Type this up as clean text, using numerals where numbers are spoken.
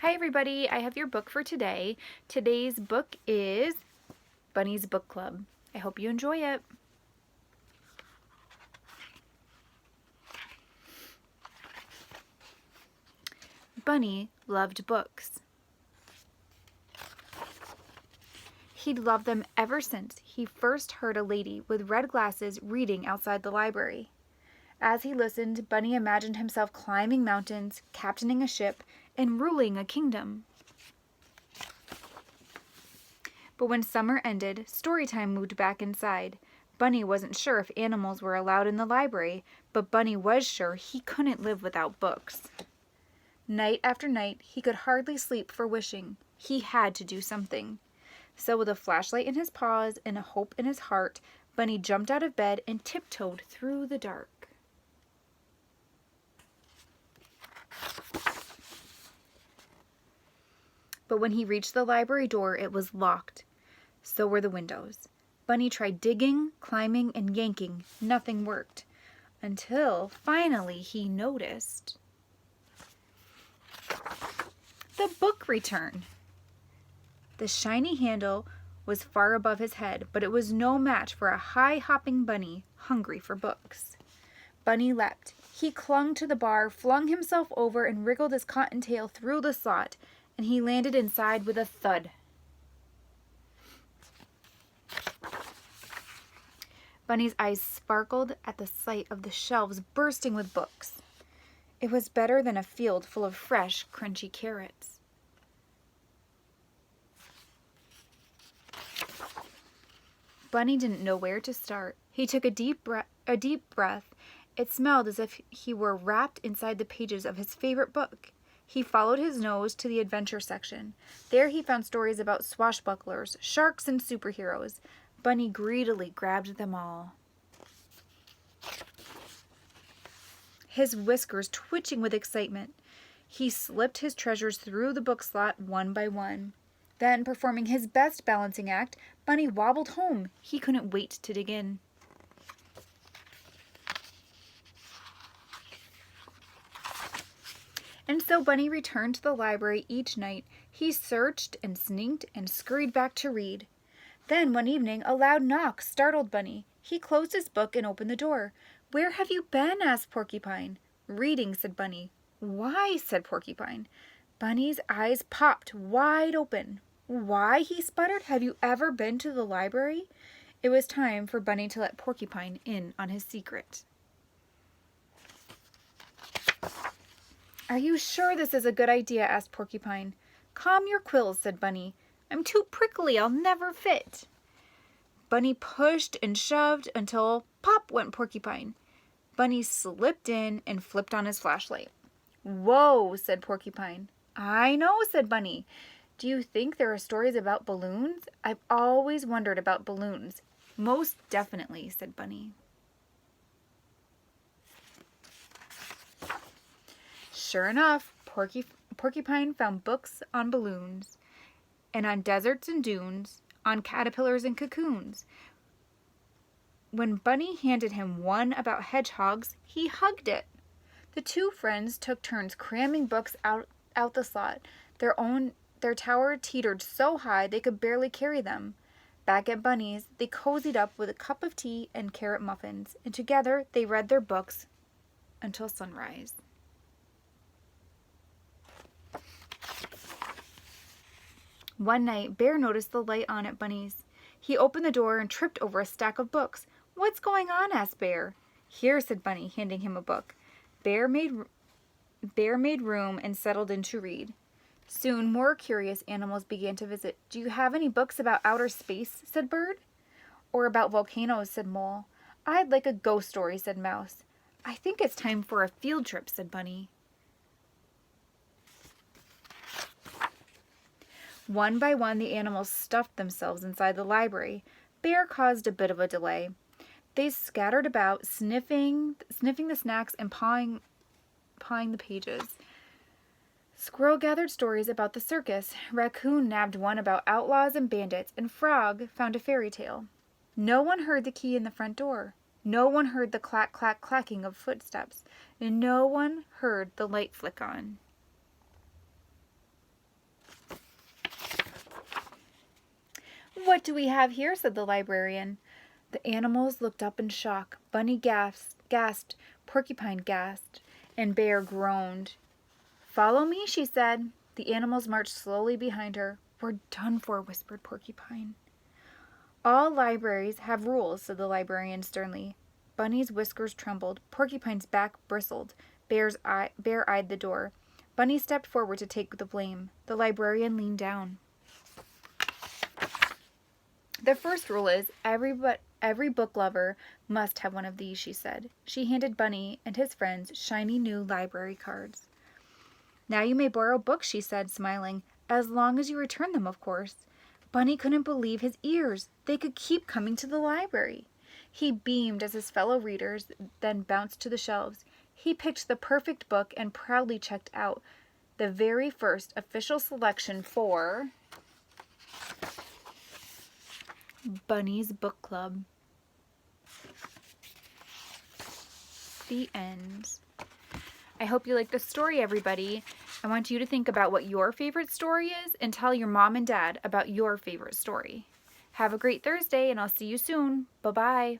Hi everybody, I have your book for today. Today's book is Bunny's Book Club. I hope you enjoy it. Bunny loved books. He'd loved them ever since he first heard a lady with red glasses reading outside the library. As he listened, Bunny imagined himself climbing mountains, captaining a ship, and ruling a kingdom. But when summer ended, story time moved back inside. Bunny wasn't sure if animals were allowed in the library, but Bunny was sure he couldn't live without books. Night after night, he could hardly sleep for wishing. He had to do something. So with a flashlight in his paws and a hope in his heart, Bunny jumped out of bed and tiptoed through the dark. But when he reached the library door, it was locked. So were the windows. Bunny tried digging, climbing, and yanking. Nothing worked. Until finally he noticed the book return. The shiny handle was far above his head, but it was no match for a high-hopping bunny hungry for books. Bunny leapt. He clung to the bar, flung himself over, and wriggled his cotton tail through the slot, and he landed inside with a thud. Bunny's eyes sparkled at the sight of the shelves bursting with books. It was better than a field full of fresh, crunchy carrots. Bunny didn't know where to start. He took a deep breath. It smelled as if he were wrapped inside the pages of his favorite book. He followed his nose to the adventure section. There he found stories about swashbucklers, sharks, and superheroes. Bunny greedily grabbed them all. His whiskers twitching with excitement, he slipped his treasures through the book slot one by one. Then, performing his best balancing act, Bunny wobbled home. He couldn't wait to dig in. And so Bunny returned to the library each night. He searched and sneaked and scurried back to read. Then one evening a loud knock startled Bunny. He closed his book and opened the door. "Where have you been?" asked Porcupine. "Reading," said Bunny. "Why?" said Porcupine. Bunny's eyes popped wide open. "Why?" he sputtered. "Have you ever been to the library?" It was time for Bunny to let Porcupine in on his secret. "Are you sure this is a good idea?" asked Porcupine. "Calm your quills," said Bunny. "I'm too prickly. I'll never fit." Bunny pushed and shoved until pop went Porcupine. Bunny slipped in and flipped on his flashlight. "Whoa," said Porcupine. "I know," said Bunny. "Do you think there are stories about balloons? I've always wondered about balloons." "Most definitely," said Bunny. Sure enough, Porcupine found books on balloons, and on deserts and dunes, on caterpillars and cocoons. When Bunny handed him one about hedgehogs, he hugged it. The two friends took turns cramming books out the slot. Their tower teetered so high they could barely carry them. Back at Bunny's, they cozied up with a cup of tea and carrot muffins, and together they read their books until sunrise. One night, Bear noticed the light on at Bunny's. He opened the door and tripped over a stack of books. "What's going on?" asked Bear. "Here," said Bunny, handing him a book. Bear made room and settled in to read. Soon more curious animals began to visit. "Do you have any books about outer space?" said Bird. "Or about volcanoes?" said Mole. "I'd like a ghost story," said Mouse. "I think it's time for a field trip," said Bunny. One by one, the animals stuffed themselves inside the library. Bear caused a bit of a delay. They scattered about, sniffing the snacks and pawing the pages. Squirrel gathered stories about the circus. Raccoon nabbed one about outlaws and bandits, and Frog found a fairy tale. No one heard the key in the front door. No one heard the clack, clack, clacking of footsteps. And no one heard the light flick on. "What do we have here?" said the librarian. The animals looked up in shock. Bunny gasped, Porcupine gasped, and Bear groaned. "Follow me," she said. The animals marched slowly behind her. "We're done for," whispered Porcupine. "All libraries have rules," said the librarian sternly. Bunny's whiskers trembled. Porcupine's back bristled. Bear eyed the door. Bunny stepped forward to take the blame. The librarian leaned down. "The first rule is every book lover must have one of these," she said. She handed Bunny and his friends shiny new library cards. "Now you may borrow books," she said, smiling, "as long as you return them, of course." Bunny couldn't believe his ears. They could keep coming to the library. He beamed as his fellow readers then bounced to the shelves. He picked the perfect book and proudly checked out the very first official selection for Bunny's Book Club. The end. I hope you liked the story, everybody. I want you to think about what your favorite story is and tell your mom and dad about your favorite story. Have a great Thursday, and I'll see you soon. Bye-bye.